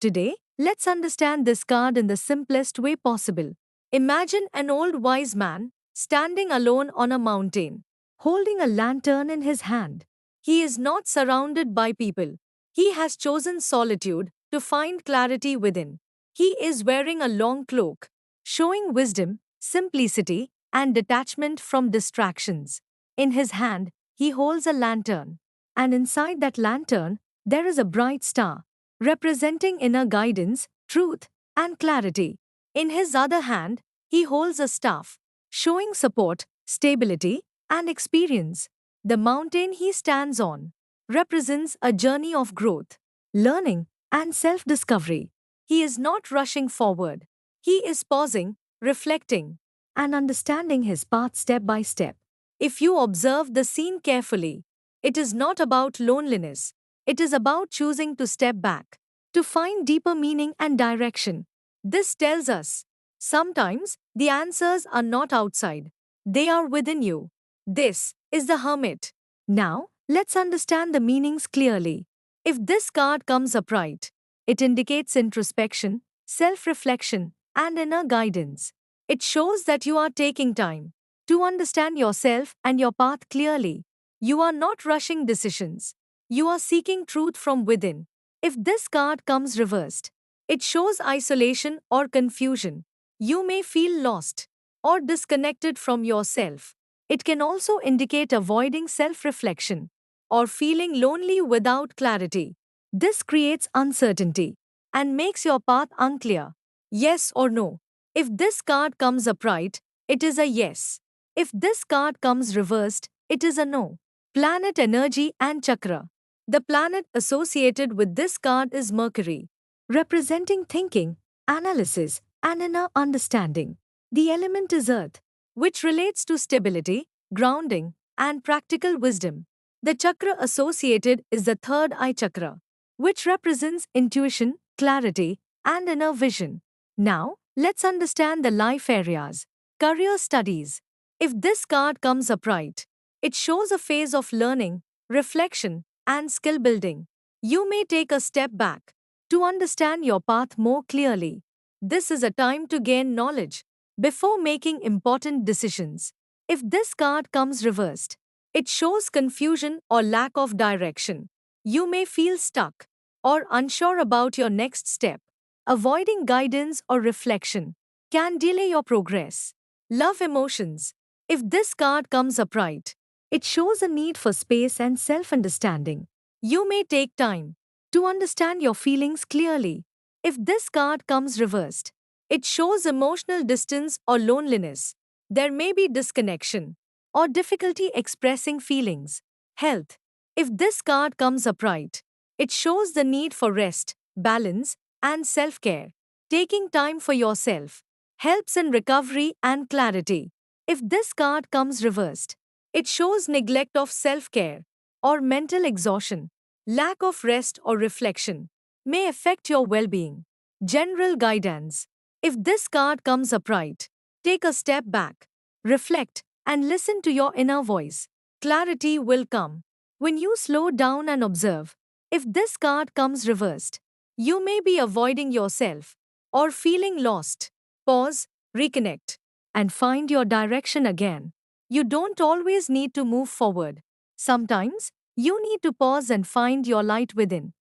Today, let's understand this card in the simplest way possible. Imagine an old wise man standing alone on a mountain, holding a lantern in his hand. He is not surrounded by people. He has chosen solitude to find clarity within. He is wearing a long cloak, showing wisdom, simplicity, and detachment from distractions. In his hand, he holds a lantern, and inside that lantern, there is a bright star representing inner guidance, truth, and clarity. In his other hand, he holds a staff, showing support, stability, and experience. The mountain he stands on represents a journey of growth, learning, and self discovery. He is not rushing forward. He is pausing, reflecting, and understanding his path step by step. If you observe the scene carefully, it is not about loneliness, it is about choosing to step back, to find deeper meaning and direction. This tells us sometimes the answers are not outside, they are within you. This is the hermit. Now, let's understand the meanings clearly. If this card comes upright, it indicates introspection, self reflection, and inner guidance. It shows that you are taking time to understand yourself and your path clearly. You are not rushing decisions. You are seeking truth from within. If this card comes reversed, it shows isolation or confusion. You may feel lost or disconnected from yourself. It can also indicate avoiding self reflection or feeling lonely without clarity. This creates uncertainty and makes your path unclear. Yes or no. If this card comes upright, it is a yes. If this card comes reversed, it is a no. Planet energy and chakra. The planet associated with this card is Mercury, representing thinking, analysis, and inner understanding. The element is Earth, which relates to stability, grounding, and practical wisdom. The chakra associated is the third eye chakra, which represents intuition, clarity, and inner vision. Now, let's understand the life areas. Career studies. If this card comes upright, it shows a phase of learning, reflection, and skill building. You may take a step back to understand your path more clearly. This is a time to gain knowledge before making important decisions. If this card comes reversed, it shows confusion or lack of direction. You may feel stuck or unsure about your next step. Avoiding guidance or reflection can delay your progress. Love emotions. If this card comes upright, it shows a need for space and self understanding. You may take time to understand your feelings clearly. If this card comes reversed, it shows emotional distance or loneliness. There may be disconnection or difficulty expressing feelings. Health. If this card comes upright, it shows the need for rest, balance, and self care. Taking time for yourself helps in recovery and clarity. If this card comes reversed, it shows neglect of self care or mental exhaustion. Lack of rest or reflection may affect your well being. General guidance. If this card comes upright, take a step back, reflect, and listen to your inner voice. Clarity will come when you slow down and observe. If this card comes reversed, you may be avoiding yourself or feeling lost. Pause, reconnect, and find your direction again. You don't always need to move forward. Sometimes, you need to pause and find your light within.